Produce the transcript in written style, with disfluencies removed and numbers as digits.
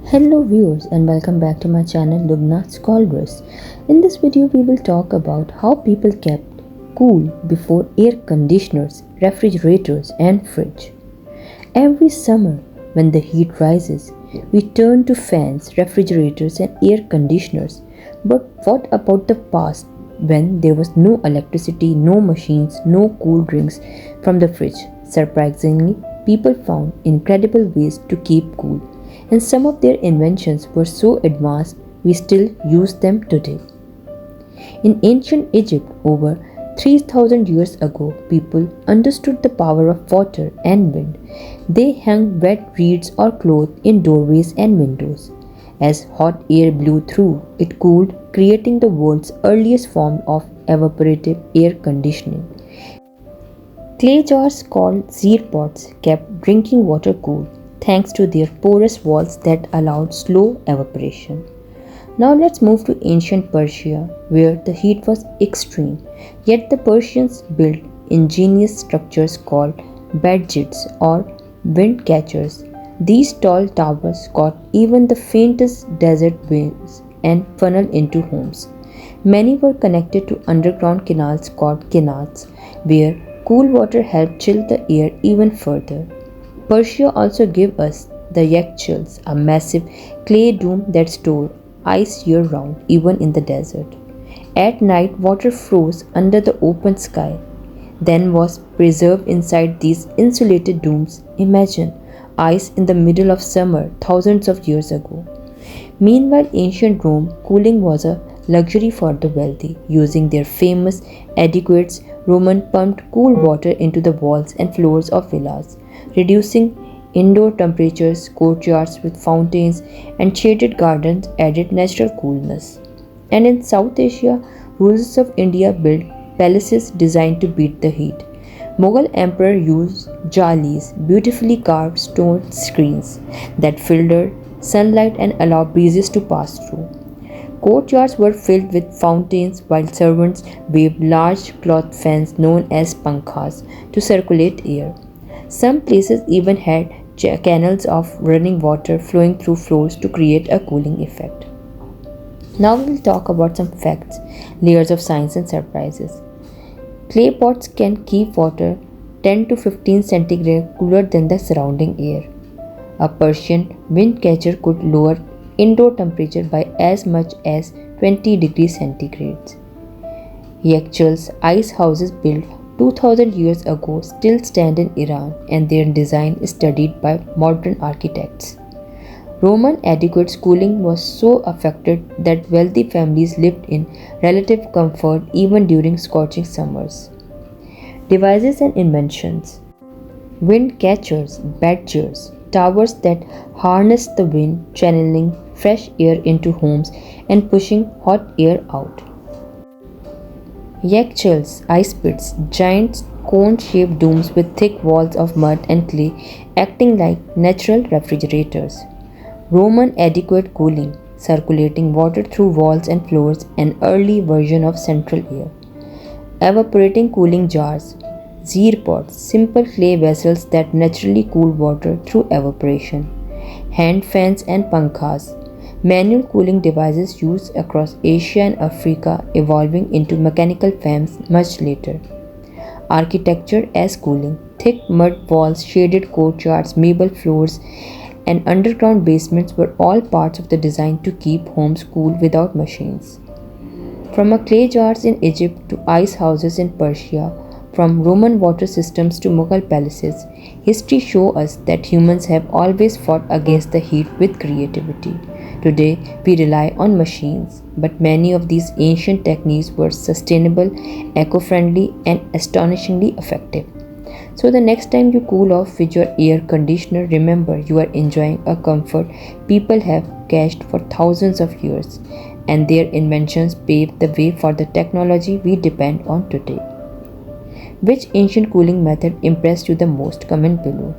Hello viewers and welcome back to my channel Lubna Scholars. In this video we will talk about how people kept cool before air conditioners, refrigerators and fridge. Every summer when the heat rises, we turn to fans, refrigerators and air conditioners. But what about the past when there was no electricity, no machines, no cool drinks from the fridge? Surprisingly, people found incredible ways to keep cool and some of their inventions were so advanced we still use them today. In ancient Egypt, over 3000 years ago, people understood the power of water and wind. They hung wet reeds or cloth in doorways and windows. As hot air blew through, it cooled, creating the world's earliest form of evaporative air conditioning. Clay jars called zeer pots kept drinking water cool thanks to their porous walls that allowed slow evaporation. Now let's move to ancient Persia where the heat was extreme, yet the Persians built ingenious structures called badgets or wind catchers. These tall towers caught even the faintest desert winds and funneled into homes. Many were connected to underground canals called canals, where cool water helped chill the air even further. Persia also gave us the yakhchals, a massive clay dome that stored ice year round, even in the desert. At night, water froze under the open sky, then was preserved inside these insulated domes. Imagine ice in the middle of summer thousands of years ago. Meanwhile, ancient Rome, cooling was a luxury for the wealthy. Using their famous aqueducts, Romans pumped cool water into the walls and floors of villas, reducing indoor temperatures. Courtyards with fountains and shaded gardens added natural coolness. And in South Asia, rulers of India built palaces designed to beat the heat. Mughal emperor used jalis, beautifully carved stone screens that filtered sunlight and allowed breezes to pass through. Courtyards were filled with fountains while servants waved large cloth fans known as pankhas to circulate air. Some places even had canals of running water flowing through floors to create a cooling effect. Now we'll talk about some facts, layers of science and surprises. Clay pots can keep water 10 to 15 centigrade cooler than the surrounding air. A Persian wind catcher could lower indoor temperature by as much as 20 degrees centigrade. Yakhchals, ice houses built 2000 years ago, still stand in Iran and their design is studied by modern architects. Roman adequate cooling was so effective that wealthy families lived in relative comfort even during scorching summers. Devices and inventions: wind catchers, badgers, towers that harness the wind, channeling fresh air into homes and pushing hot air out. Yakhchals, ice pits, giant cone-shaped domes with thick walls of mud and clay acting like natural refrigerators. Roman adequate cooling, circulating water through walls and floors, an early version of central air. Evaporating cooling jars, zeer pots, simple clay vessels that naturally cool water through evaporation. Hand fans and pankhas, manual cooling devices used across Asia and Africa, evolving into mechanical fans much later. Architecture as cooling, thick mud walls, shaded courtyards, marble floors, and underground basements were all parts of the design to keep homes cool without machines. From clay jars in Egypt to ice houses in Persia, from Roman water systems to Mughal palaces, history shows us that humans have always fought against the heat with creativity. Today, we rely on machines, but many of these ancient techniques were sustainable, eco-friendly, and astonishingly effective. So the next time you cool off with your air conditioner, remember you are enjoying a comfort people have cached for thousands of years, and their inventions paved the way for the technology we depend on today. Which ancient cooling method impressed you the most? Comment below.